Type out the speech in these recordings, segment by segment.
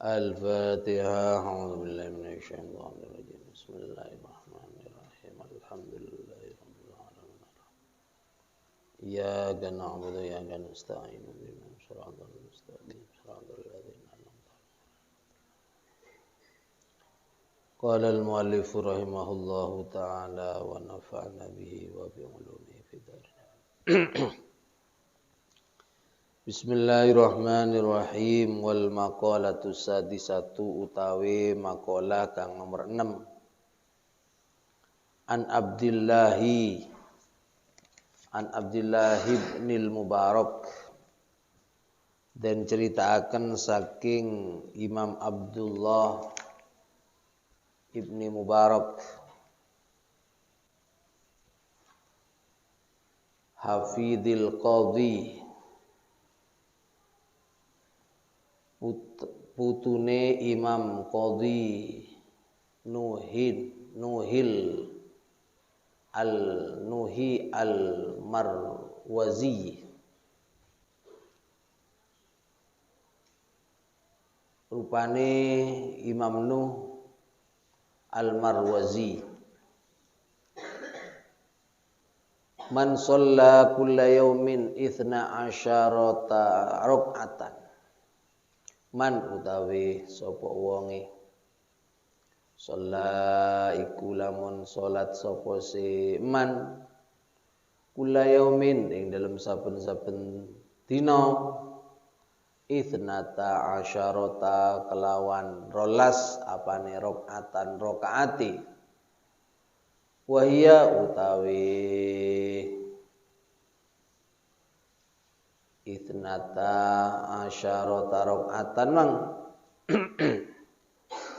Al-Fatihah. A'udzu billahi minasy syaithanir rajim. Bismillahirrahmanirrahim. Alhamdulillahirabbil alamin. Iyyaka na'budu wa iyyaka nasta'in. Ihdinas siratal mustaqim. Siratal ladzina an'amta 'alaihim. Qala al-mu'allif rahimahullahu ta'ala wa nafa'na bihi wa bi 'ulumihi fid dharain. Bismillahirrahmanirrahim. Wal maqalatu sadisatu utawi maqalah kang nomor 6. An Abdillah ibnil Mubarak, dan ceritakan saking Imam Abdullah ibni Mubarak hafidhil qadhi, putune Imam Qadhi Nuhil al-Marwazi. Rupane Imam Nuh al-Marwazi. Man shalla kulla yaumin 12 rakaatan. Man utawi sapa wonge shalla iku lamun salat sapa si man kula yaumin ing dalem saben-saben dina 12 kelawan 12 apane rakaatan rakaati wahia utawi ithnata asyarata rakaatan mang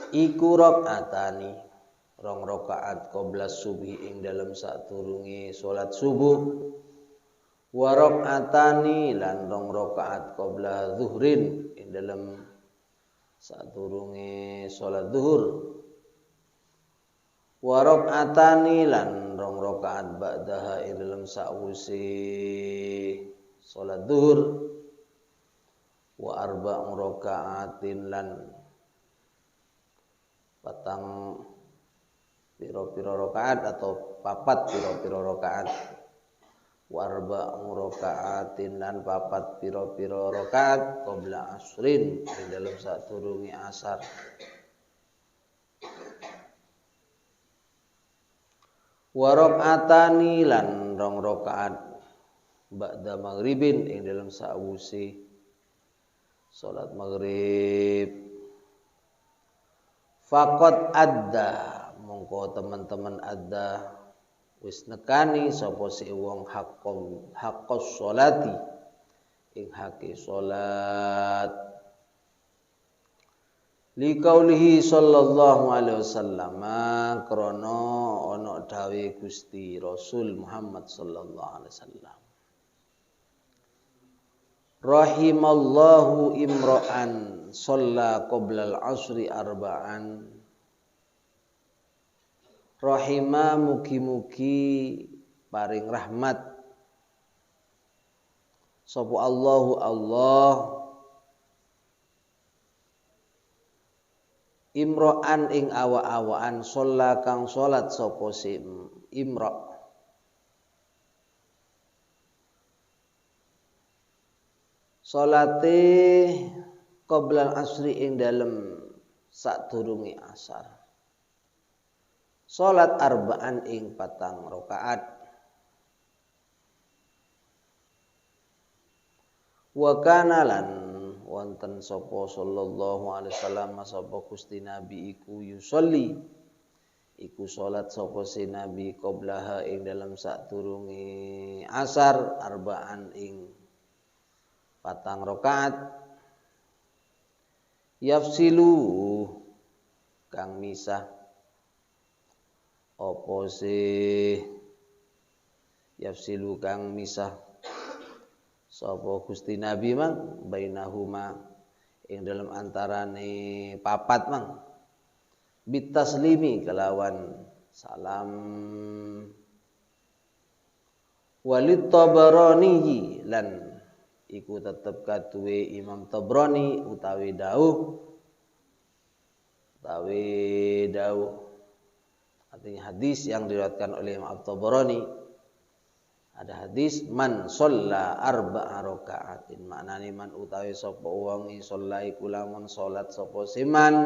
iku rakaatani rong rakaat qabla subuh ing dalem saturunge salat subuh wa rakaatani lan rong rakaat qabla zuhrin ing dalem saturunge salat zuhur wa rakaatani lan rong rakaat ba'daha ing dalem sawise salat zuhur wa arba'u raka'atin lan patang piro-piro rakaat atau papat piro-piro rakaat wa arba'u raka'atin lan papat piro-piro rakaat qabla asrin ing dalem saturunge asar wa raka'atani lan rong rakaat ba'da maghribin ing dalam sawuse salat maghrib. Faqad adda mongko teman-teman adda wis nekani sapa si wong haqqos sholati ing hake salat li qaulihi sallallahu alaihi wasallam krana ana dawuh Gusti Rasul Muhammad sallallahu alaihi wasallam. Rahimallahu imra'an shalla qoblal asri arba'an. Rahima mugi-mugi paring rahmat sapa Allahu Allah imra'an ing awa-awaan shalla kang salat sapa si imra' salate qoblal asri ing dalem sadurunge asar. Salat arba'an ing 4 rakaat. Wa kana lan wonten sapa sallallahu alaihi wasallam sapa Gusti Nabi iku yusolli iku salat sapa si Nabi qoblaha ing dalem sadurunge asar arba'an ing 4 rakaat yafsilu kang misah apa sih yafsilu kang misah sapa Gusti Nabi mang bainahuma ing dalam antarane papat mang bitaslimi kelawan salam walid Tabarani lan iku tetep kaduwe Imam Tabrani utawi dawuh utawi dawuh. Artinya hadis yang diriwayatkan oleh Imam At-Tabarani. Ada hadis man shalla arba'a raka'atin, maknane man utawi sapa wong shalla iku lamun salat sapa siman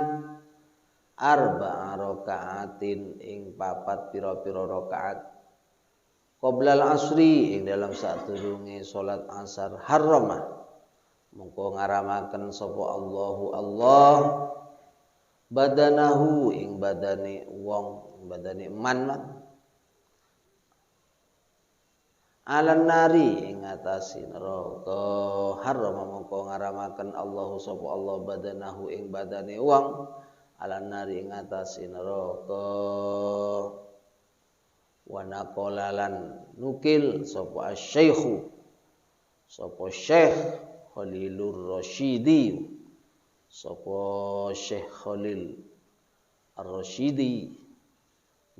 arba'a raka'atin ing papat pira-pira rakaat qoblal asri ing dalam sadurunge salat asar harrama mongko ngaramaken sapa Allahu Allah badanahu ing badane wong badane man alan nari ing atase neraka haram mongko ngaramaken Allahu sapa Allah badanahu ing badane wong alan nari ing atase neraka wa naqalalan nukil sapa asy-syaikhu sapa Syekh Khalilur Rasyidi sapa Syekh Khalil Ar-Rasyidi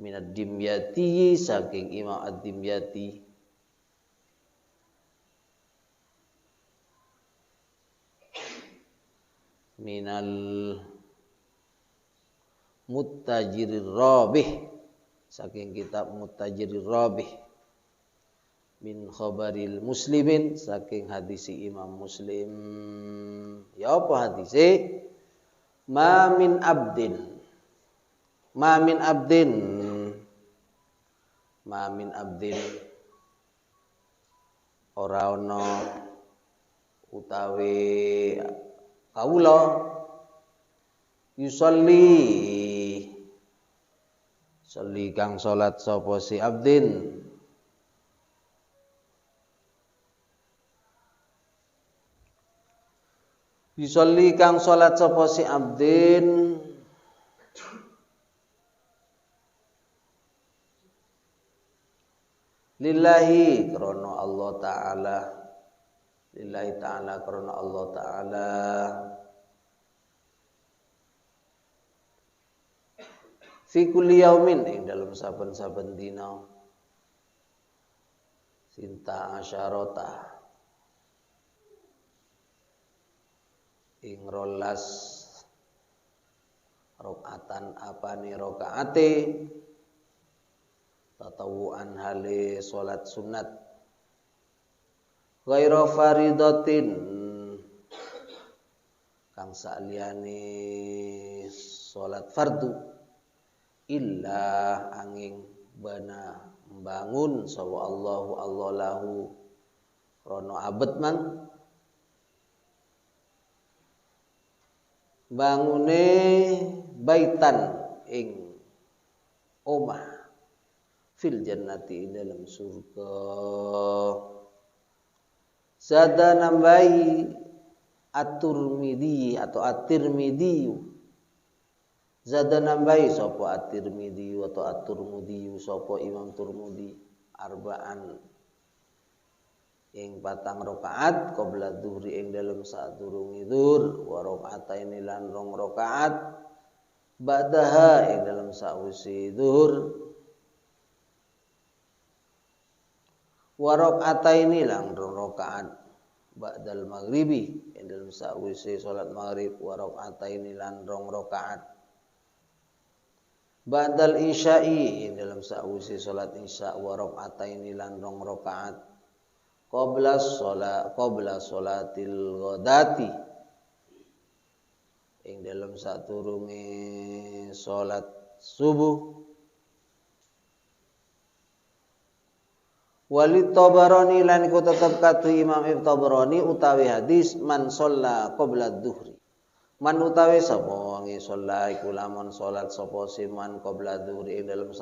minad Dimyati saking Imam Ad-Dimyati minal Muttajirir Rabih saking kitab Muttajirir Rabih min khabaril muslimin saking hadisi Imam Muslim. Ya apa hadise? Ma min abdin ora ana utawi kawula yusolli kang salat sapa si abdin yusolli kang salat sapa si abdin lillahi krana Allah taala lillahi ta'ala karena Allah ta'ala fi kulli yaumin ing dalam saben-saben dina sinta asyarata ing rolas rakaatan apane rakaate tatawuan hale salat sunat ghairu faridatin kang saliyane salat fardu illa angin bana membangun sawa Allahu Allah lahu rono abet man bangune baitan ing omah fil jannati dalam surga. Zada nambahi at-Tirmidzi atau at-Tirmidzi. Zada nambahi sapa at-Tirmidzi atau at-Tirmidzi sapa Imam Tirmidzi arba'an ing patang rakaat qabla dhuhri ing dalem sadurunge zuhur wa rakaatain lan rong rakaat ba'daha ing dalem sawise zuhur wa rakataini lang rakaat ba'dal maghribi ing dalem sawise salat maghrib wa rakataini lan rong rakaat ba'dal isya'i ing dalem sawise salat isya wa rakataini lan rong rakaat qabla sholatil ghadati ing dalem saturunge salat subuh. Walid Tabarani lan iku tetep katu Imam Ibnu Tabarani utawi hadis man shalla qabla dhuhri. Man utawi sapa wong shalla iku lamun salat sapa siman qabla dhuhri ing dalem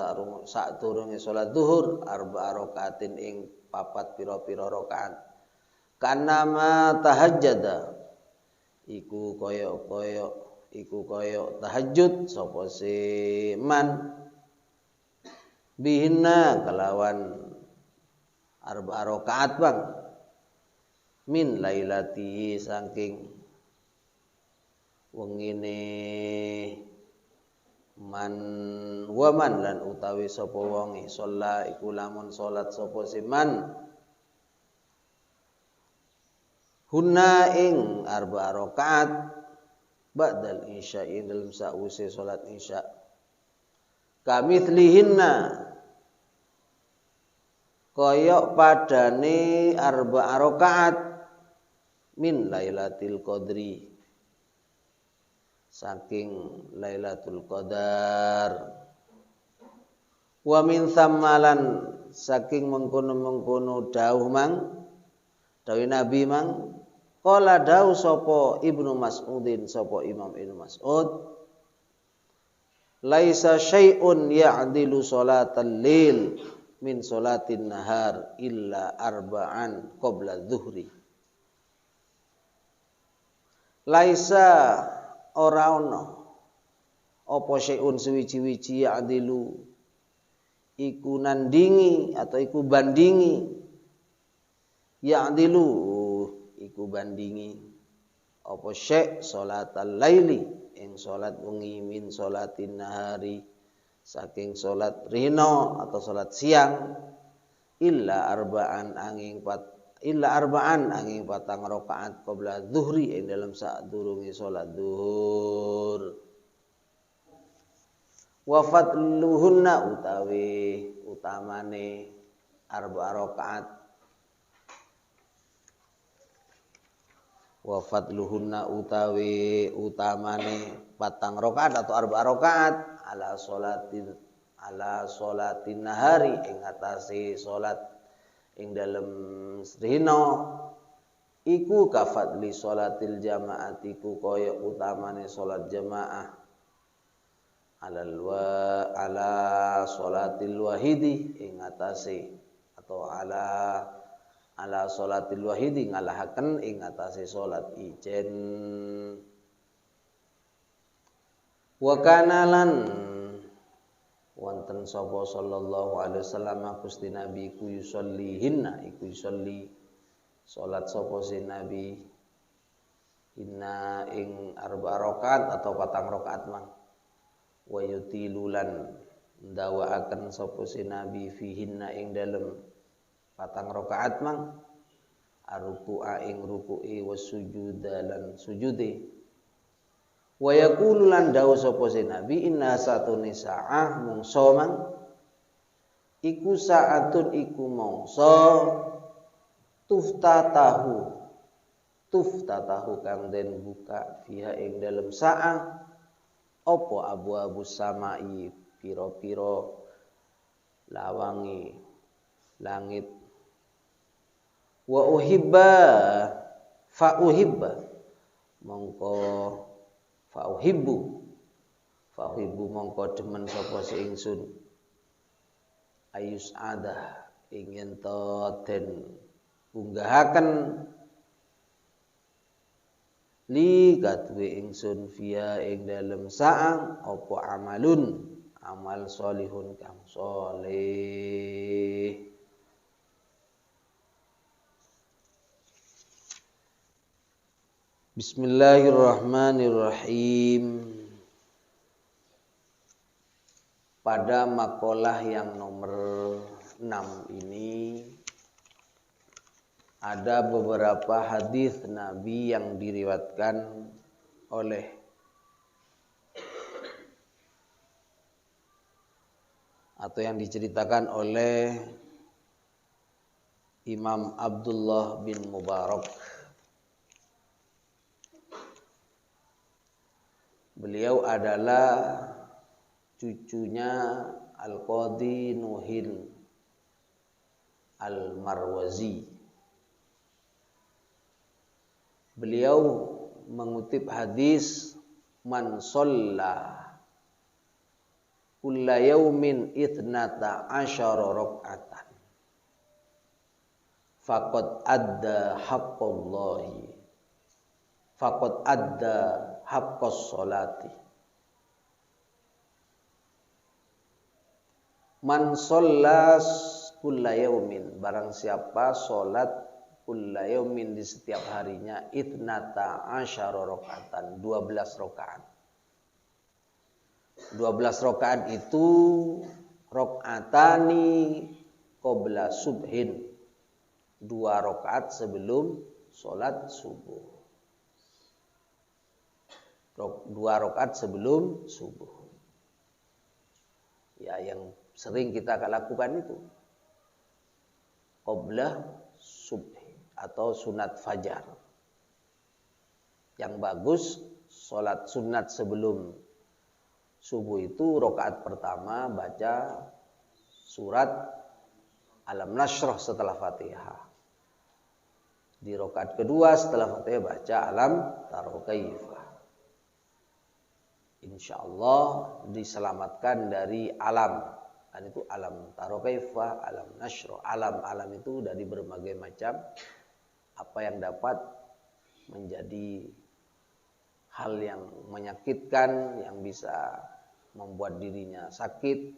sadurunge salat zuhur arba'a rakaatin ing papat pira-pira rakaat. Kanama tahajjada iku kaya tahajud sapa siman bihinna kelawan arba'a rakaat bang min lailati saking wengine man waman lan utawi sapa wong shalla iku lamun salat sapa siman hunna ing arba'a rakaat ba'dal isya ing dalam sa'use salat isya kamitslihinna koyok padane arba'a rakaat min lailatul qadri saking lailatul qadar wa min thammalan saking mengkono-mengkono dawuh Nabi mang qala dawuh sapa Ibnu Mas'udin sapa Imam Ibnu Mas'ud laisa syai'un ya'dilu salatal lil min salatin nahar illa arba'an qabla dhuhri laisa ora ono apa syai'un suwiji-wiji ya'dilu iku nandingi atau iku bandingi ya'dilu iku bandingi apa syai' salatal laili ing salat wengi min salatin nahari saking salat rino atau salat siang illa arba'an angin patang rakaat qabla zuhri ing dalam sadurunge salat zuhur wa fadluhunna utawi utamane arba rakaat wa fadluhunna utawi utamane patang rakaat atau arba rakaat ala sholatin nahari ing atase salat ing dalem rino iku kafadli sholatil jamaatiku kaya utamane salat jamaah ala sholatil wahidi ing atase atau ala sholatil wahidi ngalahaken ing atase salat ijen wa kana lan wonten sapa sallallahu alaihi wasallam Gusti Nabi ku yusollihinna iku yusolli salat sapa si Nabi inna ing arba rakaat atau patang rakaat mang wa yutilulan ndawaaken sapa si Nabi fihinna ing dalem patang rakaat mang aruku'a ing ruku'i wasujuda lan sujude wa yaqulu lan dawuh sapa si Nabi inna satuni sa'ah mungsa mang iku saatun iku mangsa tuftatahu kang den buka fiha ing dalem sa'ah apa abu samai piro-piro lawangi langit wa uhibba mongko fa uhibbu mongko demen sapa si ingsun ayus ada ingin to den unggahaken li katwe ingsun via ing dalem saang apa amal solihun kang soleh. Bismillahirrahmanirrahim. Pada makalah yang nomor 6 ini ada beberapa hadis Nabi yang diriwayatkan oleh atau yang diceritakan oleh Imam Abdullah bin Mubarak. Beliau adalah cucunya Al-Qadhi Nuhin Al-Marwazi. Beliau mengutip hadis man shalla kulla yaumin ithnata asyara rak'atan faqad adda haqqallahi faqad adda haqqas sholati. Man shalla kulla yaumin, barang siapa salat kulla yaumin di setiap harinya ithnata asyara rakaatan 12 rakaat. 12 rakaat itu rakaatani qabla subhin, 2 rakaat sebelum salat subuh. 2 rakaat sebelum subuh. Ya, yang sering kita lakukan itu qabla subhi atau sunat fajar. Yang bagus sholat sunat sebelum subuh itu rakaat pertama baca surat Alam Nashrah setelah Fatihah. Di rakaat kedua setelah Fatihah baca Alam Tara Kaifah. Insyaallah diselamatkan dari alam. Kan itu Alam Tara Kaifah, Alam Nashrah. Alam itu dari berbagai macam apa yang dapat menjadi hal yang menyakitkan, yang bisa membuat dirinya sakit.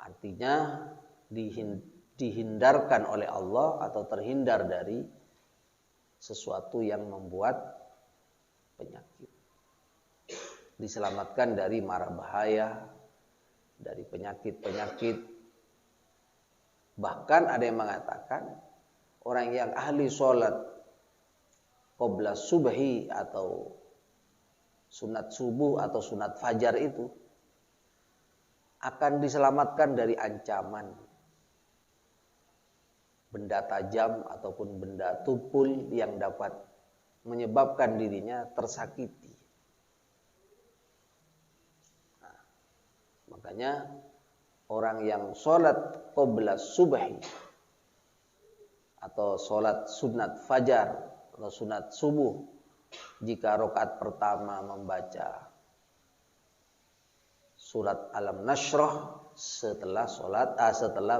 Artinya dihindarkan oleh Allah atau terhindar dari sesuatu yang membuat penyakit. Diselamatkan dari mara bahaya, dari penyakit-penyakit. Bahkan ada yang mengatakan orang yang ahli sholat qabla subhi atau sunat subuh atau sunat fajar itu akan diselamatkan dari ancaman benda tajam ataupun benda tumpul yang dapat menyebabkan dirinya tersakiti. Nah, makanya orang yang sholat qabla subhi atau sholat sunat fajar atau sunat subuh, jika rakaat pertama membaca surat Alam Nashrah setelah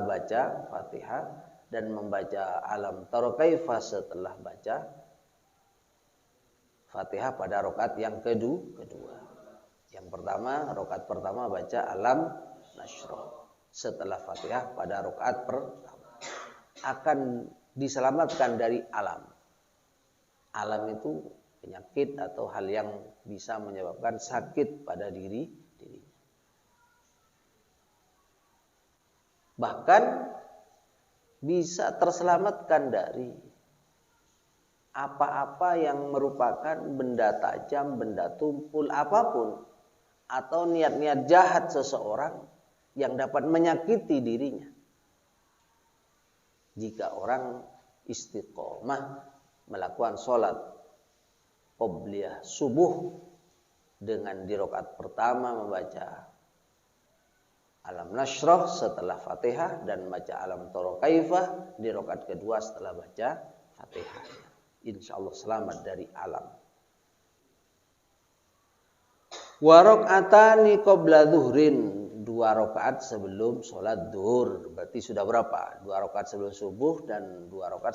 baca Fatihah dan membaca Alam Tara Kaifah setelah baca Fatihah pada rakaat yang kedua. Yang pertama, rakaat pertama baca Alam Nashrah setelah Fatihah pada rakaat pertama. Akan diselamatkan dari alam. Alam itu penyakit atau hal yang bisa menyebabkan sakit pada dirinya. Bahkan bisa terselamatkan dari apa-apa yang merupakan benda tajam, benda tumpul, apapun. Atau niat-niat jahat seseorang yang dapat menyakiti dirinya. Jika orang istiqomah melakukan sholat qobliyah subuh dengan di rakaat pertama membaca Alam Nashrah setelah Fatihah dan baca Alam Tara Kaifah di rakaat kedua setelah baca Fatihah. Insyaallah selamat dari alam. Wa raka'atani qabla zuhrin, 2 rakaat sebelum sholat zuhur. Berarti sudah berapa? 2 rakaat sebelum subuh dan 2 rakaat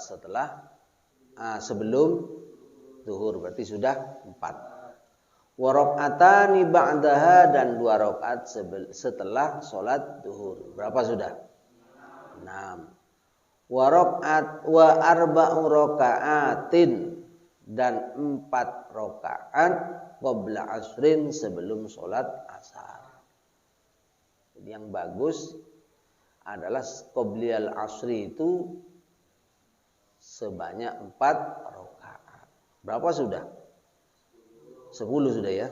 sebelum zuhur. Berarti sudah 4. Wa raka'atani ba'daha, dan 2 rakaat setelah sholat zuhur. Berapa sudah? 6. Wa arba'u raka'atin, dan 4 rakaat qabla asrin sebelum sholat asar. Jadi yang bagus adalah qobliyal asri itu sebanyak 4 rakaat. Berapa sudah? 10 sudah ya.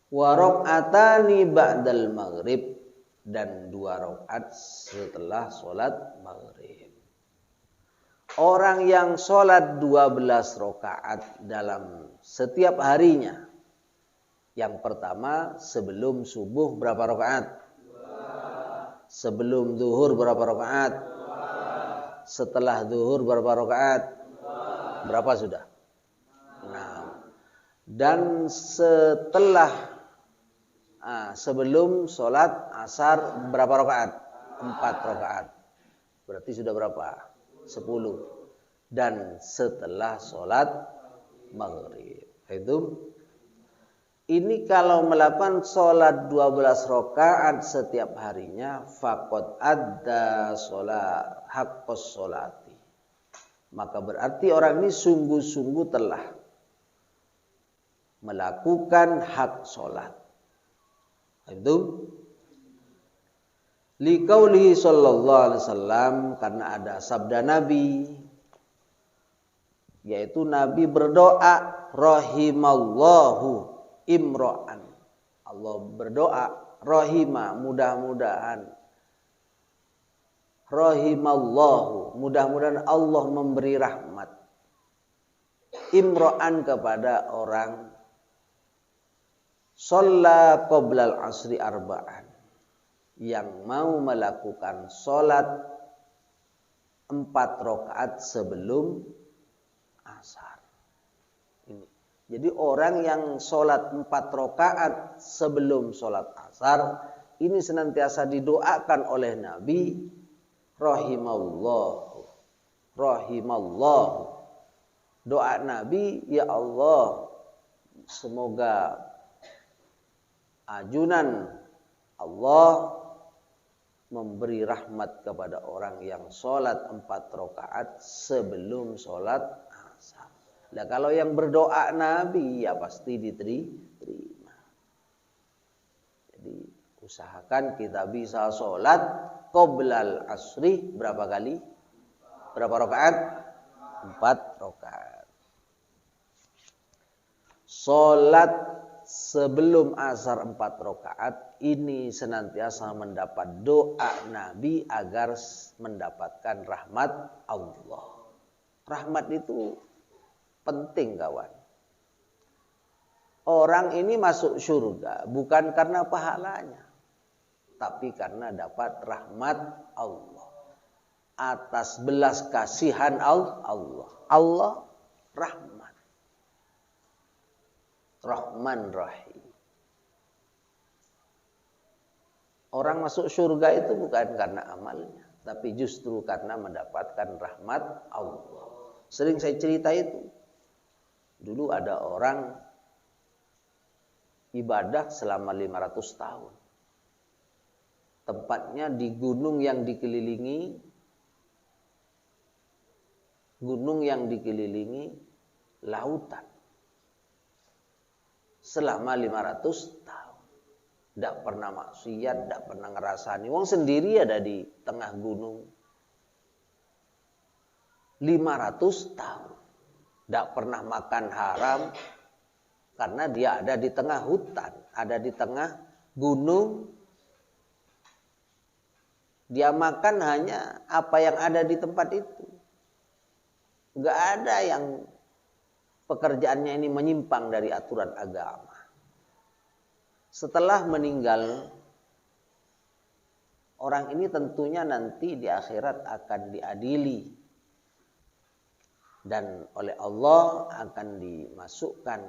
Wa raka'atani ba'dal maghrib, dan 2 rakaat setelah sholat maghrib. Orang yang sholat 12 rakaat dalam setiap harinya. Yang pertama sebelum subuh berapa rakaat? 2. Sebelum zuhur berapa rakaat? 2. Setelah zuhur berapa rakaat? 2. Berapa sudah? 6. Dan setelah sebelum sholat asar berapa rakaat? 4 rakaat. Berarti sudah berapa? 10. Dan setelah sholat maghrib. Ini kalau melakukan sholat 12 rakaat setiap harinya, faqad adda sholat haqqos sholati. Maka berarti orang ini sungguh-sungguh telah melakukan hak sholat. Itu liqaulihi sallallahu alaihi wasallam, karena ada sabda Nabi yaitu Nabi berdoa rahimallahu imro'an. Allah berdoa rahima, mudah-mudahan rahimallahu, mudah-mudahan Allah memberi rahmat imro'an kepada orang shalla qoblal asri arba'an, yang mau melakukan sholat 4 rakaat sebelum asar. Ini. Jadi orang yang sholat 4 rakaat sebelum sholat asar, ini senantiasa didoakan oleh Nabi rahimallahu, rahimallahu. Doa Nabi, ya Allah, semoga ajunan Allah memberi rahmat kepada orang yang sholat 4 rakaat sebelum sholat asar. Nah, kalau yang berdoa Nabi ya pasti diterima. Jadi usahakan kita bisa sholat qoblal asri berapa kali? Berapa rakaat? 4 rakaat. Sholat sebelum asar 4 rakaat ini senantiasa mendapat doa Nabi agar mendapatkan rahmat Allah. Rahmat itu penting, kawan. Orang ini masuk surga bukan karena pahalanya, tapi karena dapat rahmat Allah. Atas belas kasihan Allah. Allah rahmat. Rahman Rahim. Orang masuk surga itu bukan karena amalnya, tapi justru karena mendapatkan rahmat Allah. Sering saya cerita itu. Dulu ada orang ibadah selama 500 tahun. Tempatnya di gunung yang dikelilingi lautan. Selama 500 tahun. Tidak pernah maksiat, tidak pernah ngerasani. Wong sendiri ada di tengah gunung. 500 tahun. Tidak pernah makan haram. Karena dia ada di tengah hutan. Ada di tengah gunung. Dia makan hanya apa yang ada di tempat itu. Enggak ada yang pekerjaannya ini menyimpang dari aturan agama. Setelah meninggal, orang ini tentunya nanti di akhirat akan diadili. Dan oleh Allah akan dimasukkan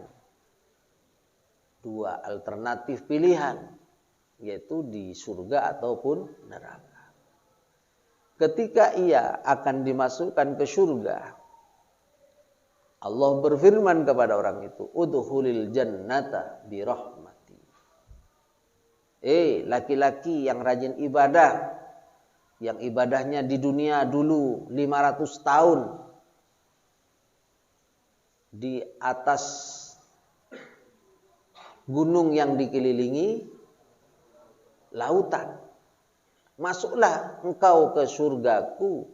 2 alternatif pilihan, yaitu di surga ataupun neraka. Ketika ia akan dimasukkan ke surga, Allah berfirman kepada orang itu, udkhulil jannata bi rahmati. Laki-laki yang rajin ibadah, yang ibadahnya di dunia dulu 500 tahun di atas gunung yang dikelilingi lautan. Masuklah engkau ke surgaku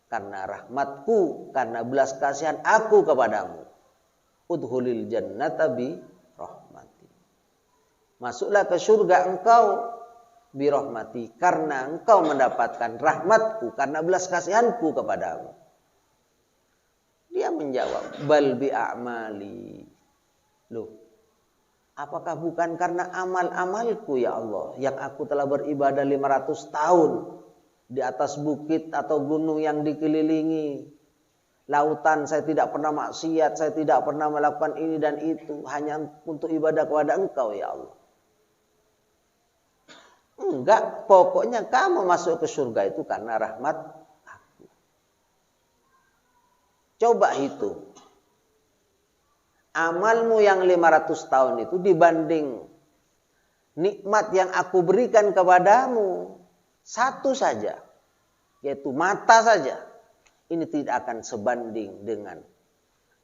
karena rahmatku, karena belas kasihan aku kepadamu. Udkhulil jannata bi rahmati. Masuklah ke surga engkau bi rahmati, karena engkau mendapatkan rahmatku, karena belas kasihanku kepadamu. Dia menjawab, bal bi a'mali. Loh, apakah bukan karena amal-amalku ya Allah, yang aku telah beribadah 500 tahun di atas bukit atau gunung yang dikelilingi lautan, saya tidak pernah maksiat, saya tidak pernah melakukan ini dan itu, hanya untuk ibadah kepada engkau ya Allah. Enggak, pokoknya kamu masuk ke surga itu karena rahmat aku. Coba hitung. Amalmu yang 500 tahun itu dibanding nikmat yang aku berikan kepadamu, satu saja, yaitu mata saja. Ini tidak akan sebanding dengan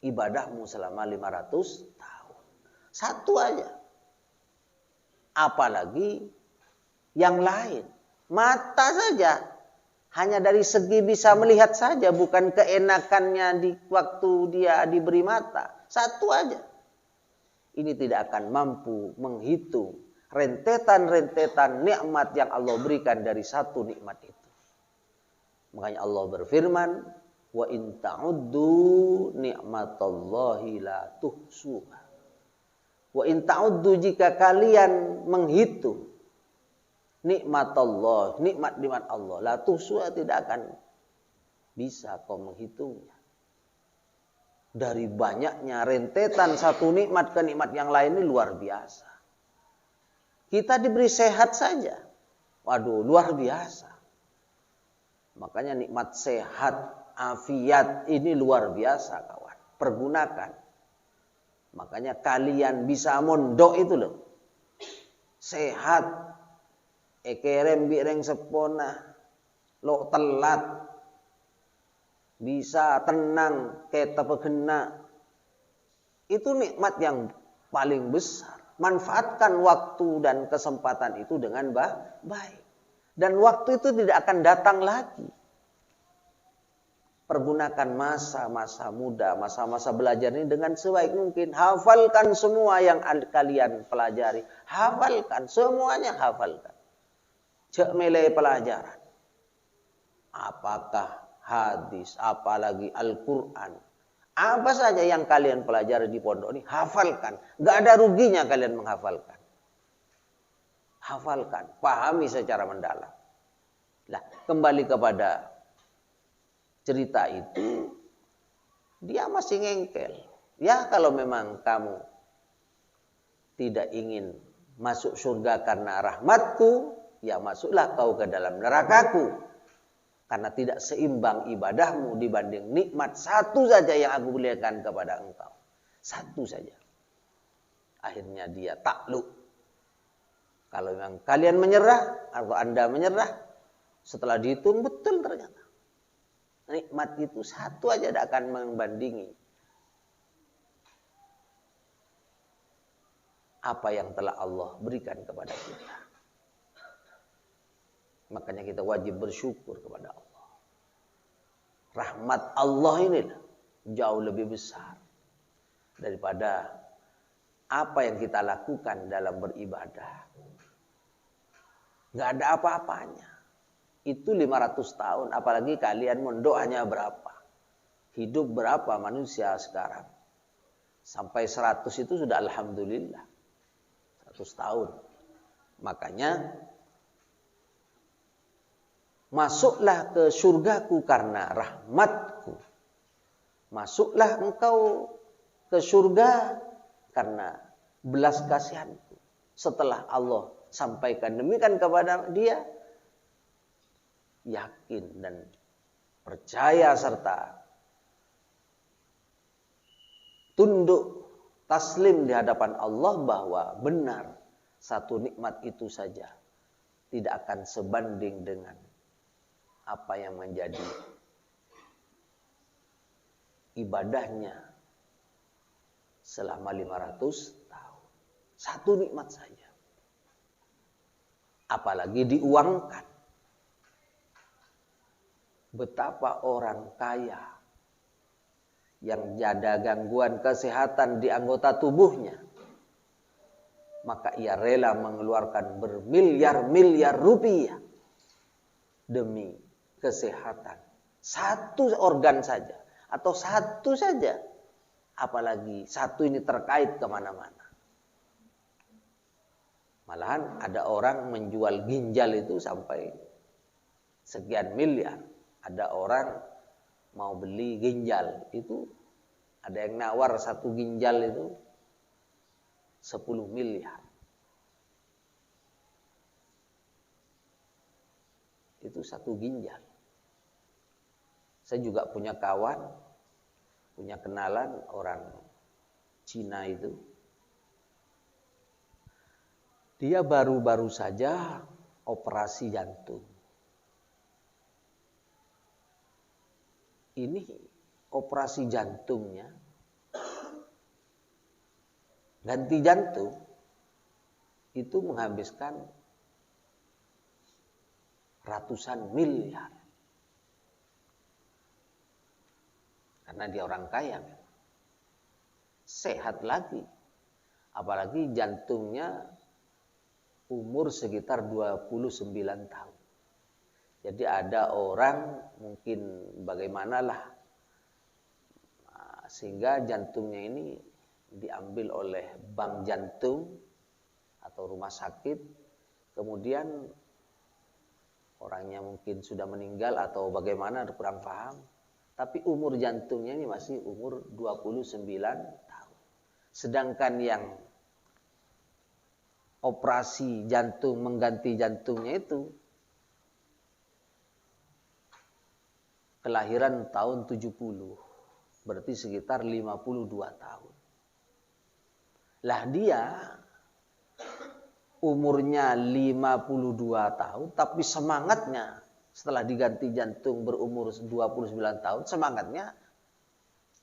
ibadahmu selama 500 tahun. Satu aja. Apalagi yang lain. Mata saja Hanya dari segi bisa melihat saja, bukan keenakannya di waktu dia diberi mata. Satu aja. Ini tidak akan mampu menghitung rentetan-rentetan nikmat yang Allah berikan dari satu nikmat itu. Makanya Allah berfirman, wa in ta'uddu ni'matallahi la tuhsuha. Wa in ta'uddu, jika kalian menghitung nikmat Allah, nikmat-nikmat Allah, la tuhsuha, tidak akan bisa kau menghitungnya. Dari banyaknya rentetan satu nikmat ke nikmat yang lain ini luar biasa. Kita diberi sehat saja, waduh luar biasa. Makanya nikmat sehat, afiat ini luar biasa kawan. Pergunakan. Makanya kalian bisa mondok itu loh. Sehat. Ekerem bireng sepona. Lo telat. Bisa tenang. Keta pegena. Itu nikmat yang paling besar. Manfaatkan waktu dan kesempatan itu dengan baik. Dan waktu itu tidak akan datang lagi. Pergunakan masa-masa muda, masa-masa belajar ini dengan sebaik mungkin. Hafalkan semua yang kalian pelajari. Hafalkan, semuanya hafalkan. Cek melei pelajaran. Apakah hadis, apalagi Al-Quran. Apa saja yang kalian pelajari di pondok ini, hafalkan. Gak ada ruginya kalian menghafalkan. Hafalkan, pahami secara mendalam. Nah, kembali kepada cerita itu, dia masih ngengkel. Ya, kalau memang kamu tidak ingin masuk surga karena rahmatku, ya masuklah kau ke dalam nerakaku. Karena tidak seimbang ibadahmu dibanding nikmat satu saja yang aku berikan kepada engkau. Satu saja. Akhirnya dia takluk. Kalau memang kalian menyerah, atau Anda menyerah, setelah dihitung betul ternyata. Nikmat itu satu aja tidak akan membandingi apa yang telah Allah berikan kepada kita. Makanya kita wajib bersyukur kepada Allah. Rahmat Allah ini jauh lebih besar daripada apa yang kita lakukan dalam beribadah. Gak ada apa-apanya. Itu 500 tahun, apalagi kalian mondok hanya berapa? Hidup berapa manusia sekarang? Sampai 100 itu sudah alhamdulillah. 100 tahun. Makanya masuklah ke surgaku karena rahmatku. Masuklah engkau ke surga karena belas kasihanku. Setelah Allah sampaikan demikian kepada dia, yakin dan percaya serta tunduk taslim di hadapan Allah bahwa benar satu nikmat itu saja tidak akan sebanding dengan apa yang menjadi ibadahnya selama 500 tahun. Satu nikmat saja. Apalagi diuangkan. Betapa orang kaya yang ada gangguan kesehatan di anggota tubuhnya, maka ia rela mengeluarkan bermiliar-miliar rupiah demi kesehatan. Satu organ saja atau satu saja. Apalagi satu ini terkait kemana-mana. Malahan ada orang menjual ginjal itu sampai sekian miliar. Ada orang mau beli ginjal itu, ada yang nawar satu ginjal itu 10 miliar. Itu satu ginjal. Saya juga punya kawan, punya kenalan orang Cina itu. Dia baru-baru saja operasi jantung. Ini operasi jantungnya, ganti jantung, itu menghabiskan ratusan miliar. karena dia orang kaya. Sehat lagi. Apalagi jantungnya umur sekitar 29 tahun. Jadi ada orang mungkin bagaimanalah sehingga jantungnya ini diambil oleh bank jantung atau rumah sakit, kemudian orangnya mungkin sudah meninggal atau bagaimana, kurang paham, tapi umur jantungnya ini masih umur 29 tahun. Sedangkan yang operasi jantung mengganti jantungnya itu kelahiran tahun 70, berarti sekitar 52 tahun. Lah dia umurnya 52 tahun, tapi semangatnya setelah diganti jantung berumur 29 tahun, semangatnya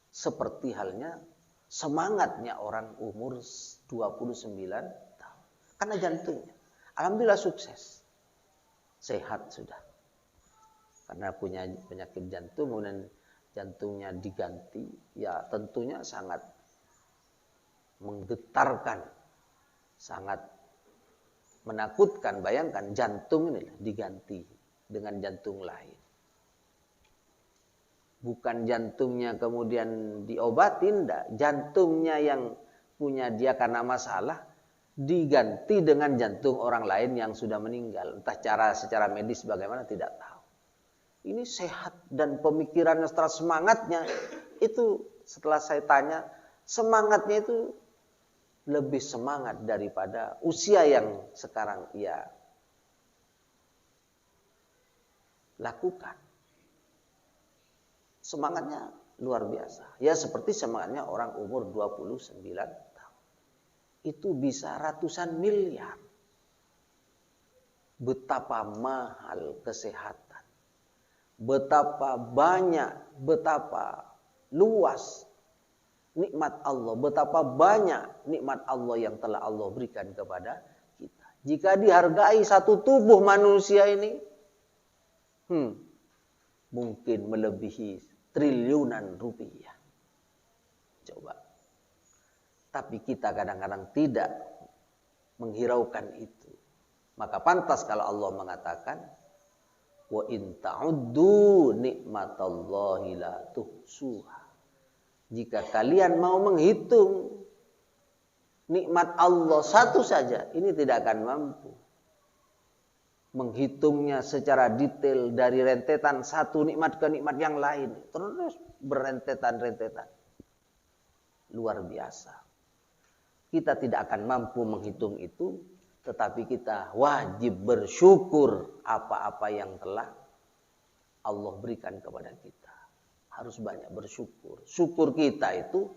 seperti halnya semangatnya orang umur 29 tahun. Karena jantungnya, alhamdulillah sukses, sehat sudah. Karena punya penyakit jantung, kemudian jantungnya diganti, ya tentunya sangat menggetarkan, sangat menakutkan. Bayangkan jantung ini diganti dengan jantung lain. Bukan jantungnya kemudian diobati, enggak. Jantungnya yang punya dia karena masalah diganti dengan jantung orang lain yang sudah meninggal. Entah secara medis bagaimana tidak tahu. Ini sehat dan pemikirannya setelah semangatnya itu, setelah saya tanya, semangatnya itu lebih semangat daripada usia yang sekarang ia lakukan. Semangatnya luar biasa. Ya seperti semangatnya orang umur 29 tahun. Itu bisa ratusan miliar. Betapa mahal kesehatan. Betapa banyak, betapa luas nikmat Allah, betapa banyak nikmat Allah yang telah Allah berikan kepada kita. Jika dihargai satu tubuh manusia ini, mungkin melebihi triliunan rupiah. Coba. Tapi kita kadang-kadang tidak menghiraukan itu. Maka pantas kalau Allah mengatakan, wa in ta'uddu nikmatallahi la tuhsuha. Jika kalian mau menghitung nikmat Allah satu saja, ini tidak akan mampu. Menghitungnya secara detail dari rentetan satu nikmat ke nikmat yang lain, terus berentetan-rentetan. Luar biasa. Kita tidak akan mampu menghitung itu, tetapi kita wajib bersyukur apa-apa yang telah Allah berikan kepada kita. Harus banyak bersyukur. Syukur kita itu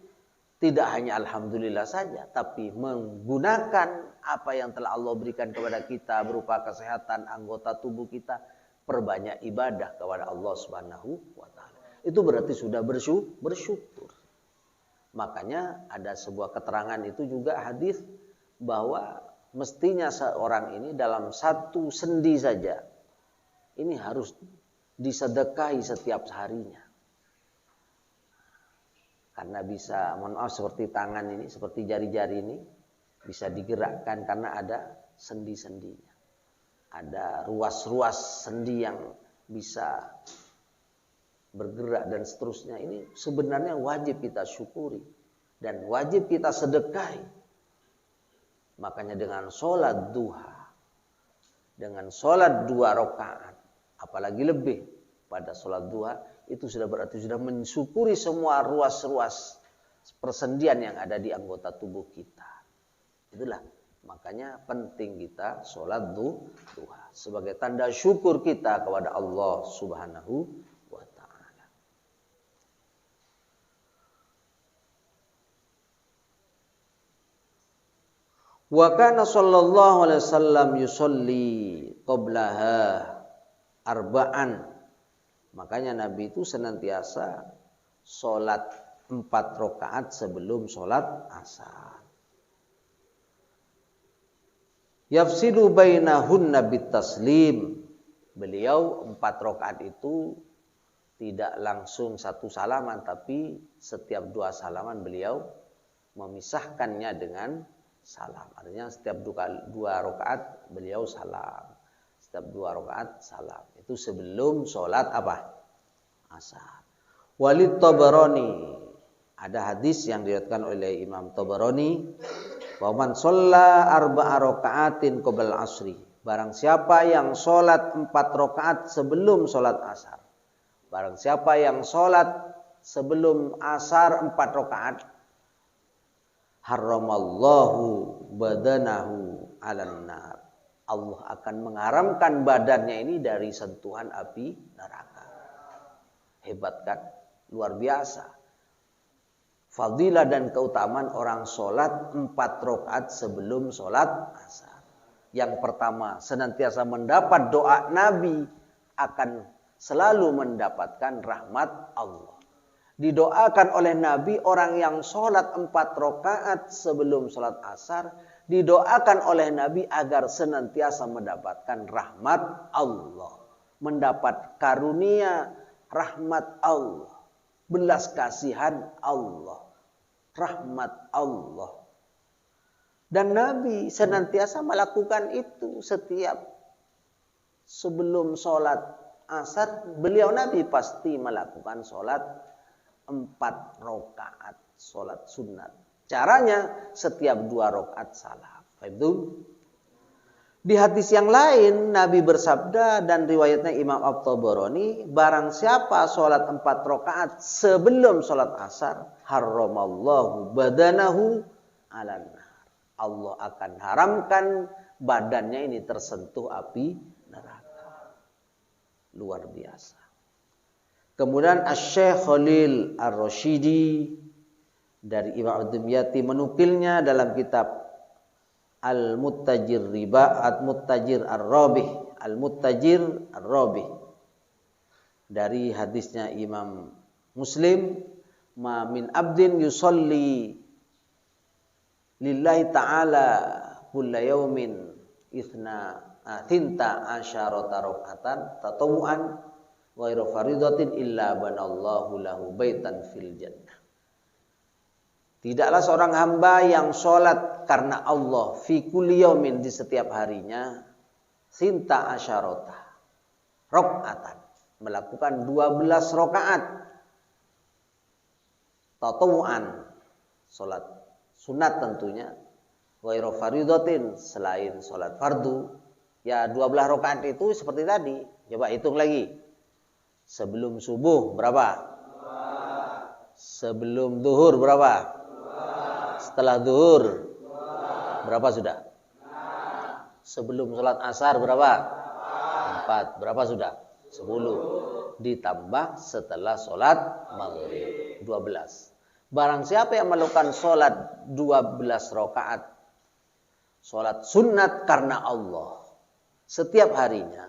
tidak hanya alhamdulillah saja, tapi menggunakan apa yang telah Allah berikan kepada kita berupa kesehatan anggota tubuh kita, perbanyak ibadah kepada Allah Subhanahu wa taala. Itu berarti sudah bersyukur. Makanya ada sebuah keterangan itu juga hadis bahwa mestinya seorang ini dalam satu sendi saja ini harus disedekahi setiap harinya. Karena bisa, mohon maaf, seperti tangan ini, seperti jari-jari ini bisa digerakkan karena ada sendi-sendinya. Ada ruas-ruas sendi yang bisa bergerak dan seterusnya. Ini sebenarnya wajib kita syukuri dan wajib kita sedekahi. Makanya dengan sholat duha, dengan sholat 2 rakaat, apalagi lebih pada sholat duha, itu sudah berarti sudah mensyukuri semua ruas-ruas persendian yang ada di anggota tubuh kita. Itulah makanya penting kita sholat duha sebagai tanda syukur kita kepada Allah Subhanahu wa ta'ala. Wa kana sallallahu alaihi wasallam yusolli qablaha arba'an. Makanya Nabi itu senantiasa sholat 4 rakaat sebelum sholat asar. Yafsilu bainahunna bitaslim. Beliau 4 rakaat itu tidak langsung satu salaman, tapi setiap 2 salaman beliau memisahkannya dengan salam. Artinya setiap 2 rakaat beliau salam. Setiap 2 rakaat salam. Itu sebelum sholat apa? Asar. Walid Tabarani, ada hadis yang diriwayatkan oleh Imam Tabarani, bahwa man shalla 4 rakaatin qabla asri. Barang siapa yang sholat 4 rakaat sebelum sholat asar. Barang siapa yang sholat sebelum asar 4 rakaat, haramallahu badanahu 'alan nar. Allah akan mengharamkan badannya ini dari sentuhan api neraka. Hebat kan? Luar biasa. Fadilah dan keutamaan orang sholat 4 rakaat sebelum sholat asar. Yang pertama, senantiasa mendapat doa Nabi, akan selalu mendapatkan rahmat Allah. Didoakan oleh Nabi orang yang sholat 4 rakaat sebelum sholat asar, didoakan oleh Nabi agar senantiasa mendapatkan rahmat Allah. Mendapat karunia rahmat Allah. Belas kasihan Allah. Rahmat Allah. Dan Nabi senantiasa melakukan itu setiap sebelum sholat asar. Beliau Nabi pasti melakukan sholat 4 rakaat, sholat sunat. Caranya setiap 2 rakaat salam. Itu di hadis yang lain Nabi bersabda, dan riwayatnya Imam At-Tabarani, barang siapa sholat 4 rakaat sebelum sholat asar, haramallahu badanahu 'alan nar. Allah akan haramkan badannya ini tersentuh api neraka. Luar biasa. Kemudian Asy-Syaikh Khalil Ar-Rasyidi dari Imam Ad-Dimyati menukilnya dalam kitab Al-Muttajir Riba, Al-Muttajir Ar-Rabih, Al-Muttajir Ar-Rabih, dari hadisnya Imam Muslim, ma min abdin yusalli lillahi ta'ala kulla yaumin thinta asyarata raka'atan tatawuan ghairu faridatin illa banallahu lahu baitan fil jannah. Tidaklah seorang hamba yang sholat karena Allah fi kulli yaumin, di setiap harinya, thinta asyarata raka'atan, melakukan 12 rakaat tatawuan, sholat sunat tentunya, ghairu faridatin, selain sholat fardu. Ya 12 rakaat itu seperti tadi. Coba hitung lagi. Sebelum subuh berapa? 2. Sebelum zuhur berapa? 2. Setelah zuhur berapa sudah? 6. Sebelum sholat asar berapa? 4. Berapa sudah? 10. Ditambah setelah sholat maghrib 12. Barang siapa yang melakukan sholat 12 rakaat, sholat sunat karena Allah setiap harinya,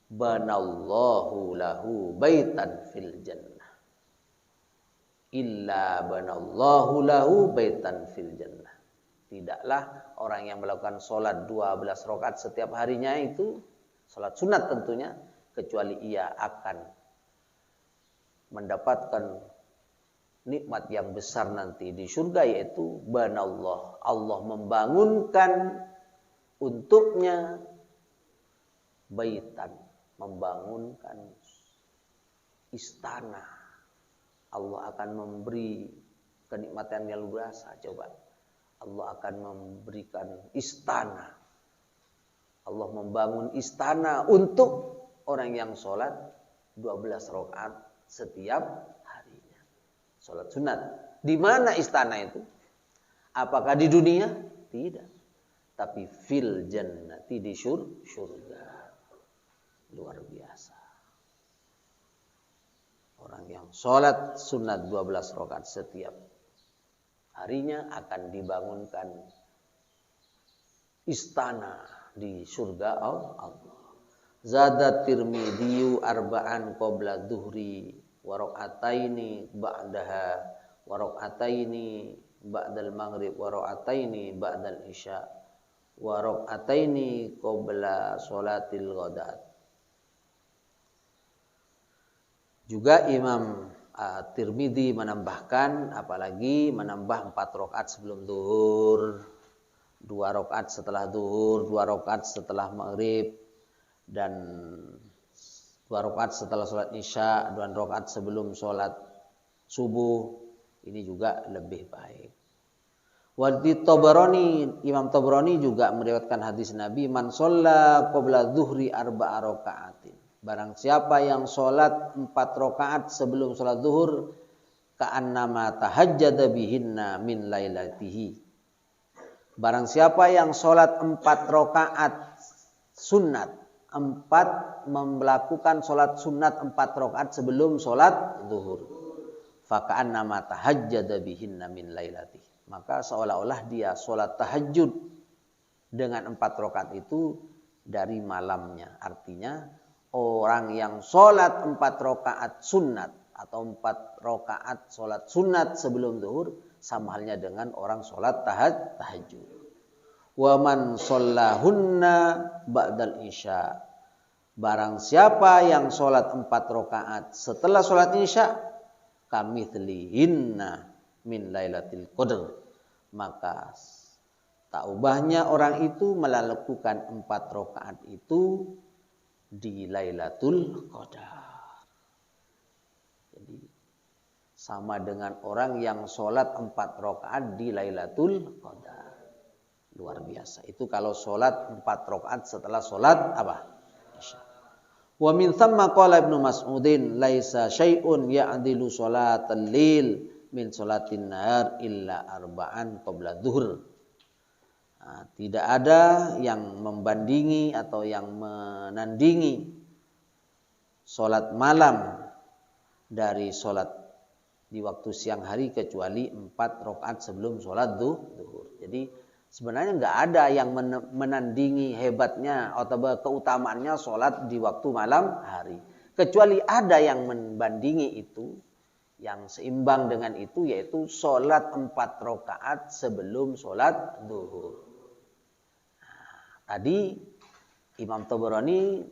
banallahu lahu baitan fil jannah. Illa banallahu lahu baitan fil jannah. Tidaklah orang yang melakukan sholat 12 rakaat setiap harinya itu, sholat sunat tentunya, kecuali ia akan mendapatkan nikmat yang besar nanti di surga, yaitu banallah, Allah membangunkan untuknya baitan, membangunkan istana. Allah akan memberi kenikmatan yang luar biasa. Coba, Allah akan memberikan istana. Allah membangun istana untuk orang yang sholat 12 rakaat setiap sholat sunat. Di mana istana itu? Apakah di dunia? Tidak. Tapi fil jannati, di surga. Luar biasa. Orang yang sholat sunat 12 rakaat setiap harinya akan dibangunkan istana di surga Allah. Zada Tirmidzi arba'an qabla dhuhri wa raka'ataini ba'daha wa raka'ataini ba'dal maghrib wa raka'ataini ba'dal isya wa raka'ataini qabla sholatil ghadat. Juga Imam Tirmidzi menambahkan, apalagi menambah 4 rakaat sebelum zuhur, 2 rakaat setelah zuhur, 2 rakaat setelah maghrib, dan 2 rakaat setelah sholat isya, 2 rakaat sebelum sholat subuh. Ini juga lebih baik. Wadi Tabarani, Imam Tabarani juga meriwayatkan hadis Nabi, man shalla qabla zuhri 4 rakaatin. Barang siapa yang sholat 4 rakaat sebelum sholat zuhur, ka'annama tahajjada bihinna min lailatihi. Barang siapa yang sholat 4 rakaat sunat, melakukan sholat sunat 4 rakaat sebelum sholat zuhur, faka'annama tahajjada bihinna min lailatihi. Maka seolah-olah dia sholat tahajud dengan 4 rakaat itu dari malamnya. Artinya orang yang sholat 4 rakaat sunat atau 4 rakaat sholat sunat sebelum zuhur sama halnya dengan orang sholat tahajud. Wa man shallahunna ba'dal isya. Barang siapa yang sholat 4 rakaat setelah sholat isya, kamitslihinna min lailatul qadar. Maka tak ubahnya orang itu melakukan 4 rakaat itu di Lailatul Qadar. Jadi sama dengan orang yang sholat 4 rakaat di Lailatul Qadar. Luar biasa. Itu kalau sholat 4 rakaat setelah sholat apa? Isya. Wa min thamma qala Ibnu Mas'udin laisa syai'un ya'dilu sholatal lil min sholatin nahar illa arba'an qabla zuhur. Nah, tidak ada yang membandingi atau yang menandingi sholat malam dari sholat di waktu siang hari kecuali 4 rakaat sebelum sholat zuhur. Jadi sebenarnya nggak ada yang menandingi hebatnya atau keutamaannya sholat di waktu malam hari. Kecuali ada yang membandingi itu, yang seimbang dengan itu, yaitu sholat 4 rakaat sebelum sholat zuhur. Tadi Imam Tabarani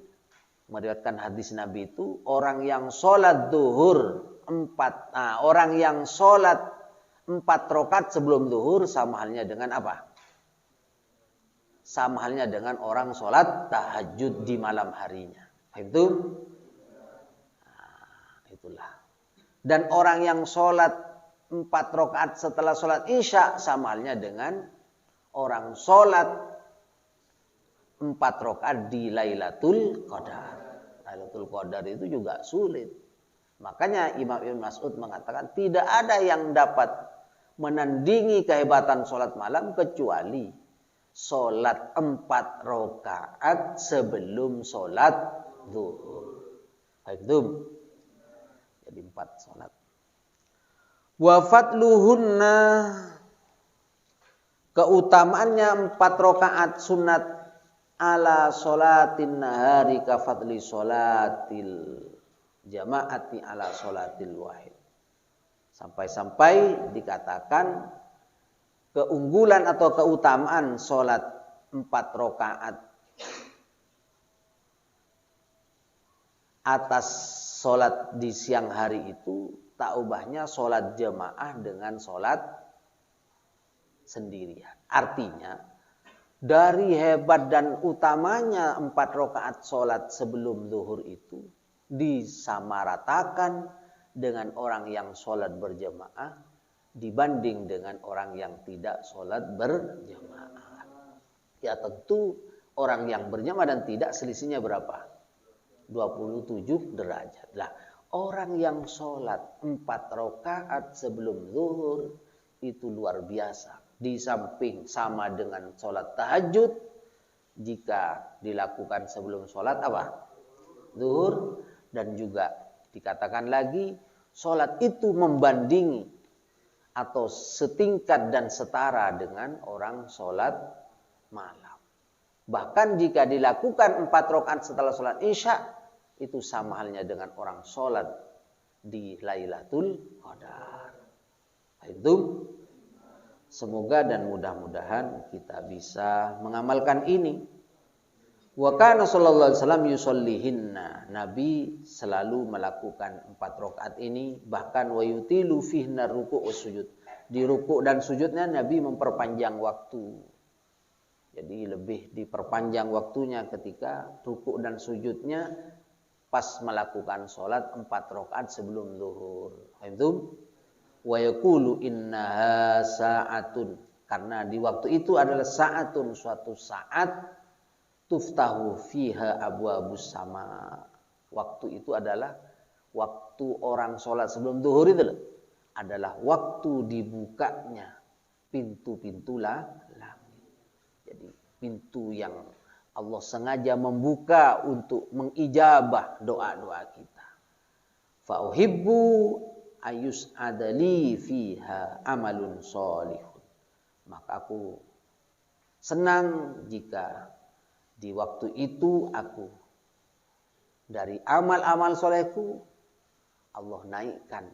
meriwayatkan hadis Nabi itu orang yang sholat zuhur 4 rakaat sebelum zuhur sama halnya dengan apa? Sama halnya dengan orang sholat tahajud di malam harinya. Itu itulah. Dan orang yang sholat 4 rakaat setelah sholat isya sama halnya dengan orang sholat 4 rakaat di Lailatul Qadar. Lailatul Qadar itu juga sulit. Makanya Imam Ibnu Mas'ud mengatakan tidak ada yang dapat menandingi kehebatan sholat malam kecuali sholat 4 rakaat sebelum sholat zuhur. Baik itu. Jadi 4 sholat. Wa fadluhunna, keutamaannya 4 rakaat sunat ala sholatin nahari ka fadli sholatil jama'ati ala sholatil wahid. Sampai-sampai dikatakan keunggulan atau keutamaan sholat 4 rakaat atas sholat di siang hari itu tak ubahnya sholat jamaah dengan sholat sendirian. Artinya dari hebat dan utamanya 4 rakaat sholat sebelum zuhur itu disamaratakan dengan orang yang sholat berjamaah dibanding dengan orang yang tidak sholat berjamaah. Ya tentu orang yang berjamaah dan tidak selisihnya berapa? 27 derajat. Lah, orang yang sholat 4 rakaat sebelum zuhur itu luar biasa. Di samping sama dengan sholat tahajud, jika dilakukan sebelum sholat apa? Zuhur. Dan juga dikatakan lagi, sholat itu membandingi atau setingkat dan setara dengan orang sholat malam. Bahkan jika dilakukan 4 rakaat setelah sholat isya, itu sama halnya dengan orang sholat di Lailatul Qadar. Itu semoga dan mudah-mudahan kita bisa mengamalkan ini. Wa kana sallallahu alaihi wasallam yusollihinna. Nabi selalu melakukan 4 rakaat ini, bahkan wa yutilu fihna ruku' was sujud. Di ruku' dan sujudnya Nabi memperpanjang waktu. Jadi lebih diperpanjang waktunya ketika ruku' dan sujudnya pas melakukan sholat 4 rakaat sebelum zuhur. Paham? Wa yaqulu innaha sa'atun. Karena di waktu itu adalah sa'atun, suatu saat tuftahu fiha abwabus sama. Waktu itu adalah waktu orang sholat sebelum zuhur itu adalah waktu dibukanya pintu-pintu langit. Jadi pintu yang Allah sengaja membuka untuk mengijabah doa-doa kita. Fa uhibbu ayus adali fiha amalun sholihun. Maka aku senang jika di waktu itu aku dari amal-amal solehku Allah naikkan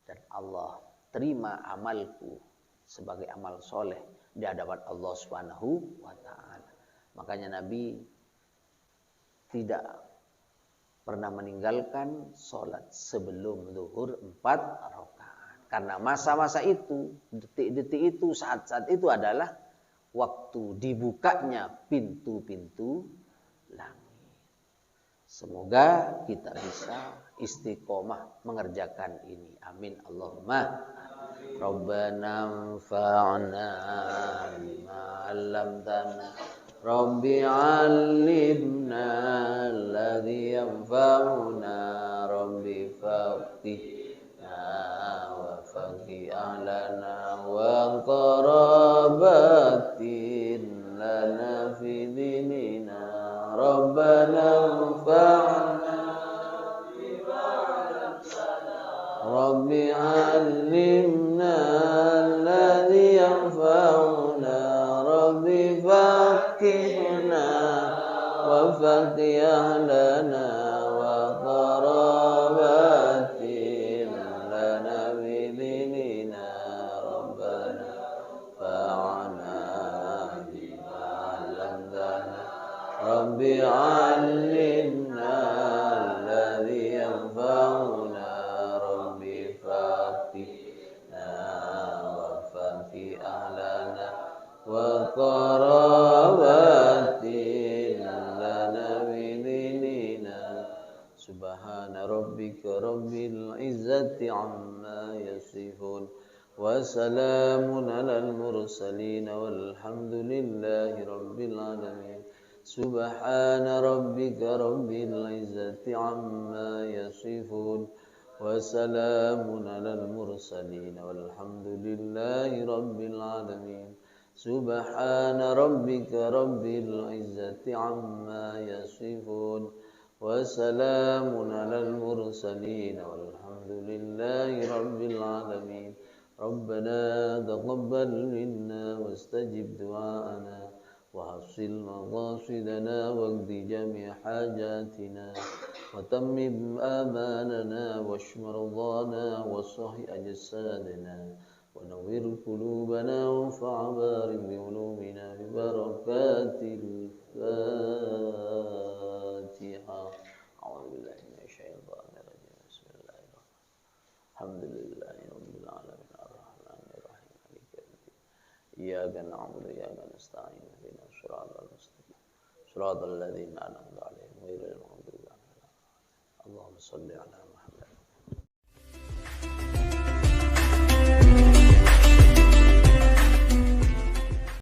dan Allah terima amalku sebagai amal soleh di hadapan Allah Subhanahu wa ta'ala. Makanya Nabi tidak pernah meninggalkan sholat sebelum zuhur 4 rakaat. Karena masa-masa itu, detik-detik itu, saat-saat itu adalah waktu dibukanya pintu-pintu langit. Semoga kita bisa istiqomah mengerjakan ini. Amin. Allahumma Rabbana anfa'na bima 'allamtana. Rabbi 'allimna alladhi yanfa'una. Rabbi faqihna wa faqih a'lana wa qarabatin lana fi dinina. Rabbana anfa'na bima 'allamtana. Rabbi 'allimna alladhi yanfa'una. Rabbi faqihna wa faqih a'lana wa qarabatin lana fi dinina. Rabbana fa'na bima 'allamtana. Rabbi 'allimna alladhi yanfa'una. Rabbi faqihna wa faqih a'lana wa qarabatin lana fi dinina. Subhana rabbika rabbil izzati amma yasifun wa salamun alal mursalin walhamdulillahi rabbil alamin. Subhana rabbika rabbil izzati amma yasifun wa salamun alal mursalin walhamdulillahi rabbil alamin. Subhana rabbika rabbil izzati amma yasifun wa salamun alal mursalin walhamdulillahi rabbil alamin. Rabbana taqabbal minna wastajib du'ana وحصل مقاصدنا واقض جميع حاجاتنا وتمم آمالنا واشف مرضانا وصح أجسادنا ونور قلوبنا وانفع بارك بعلومنا ببركات الفاتحة. أعوذ بالله من الشيطان الرجيم. بسم الله الرحمن الرحيم. الحمد لله رب العالمين الرحمن الرحيم مالك يوم الدين. إياك نعبد وإياك نستعين اهدنا الصراط المستقيم صراط الذين أنعمت عليهم غير المغضوب عليهم. اللهم صل على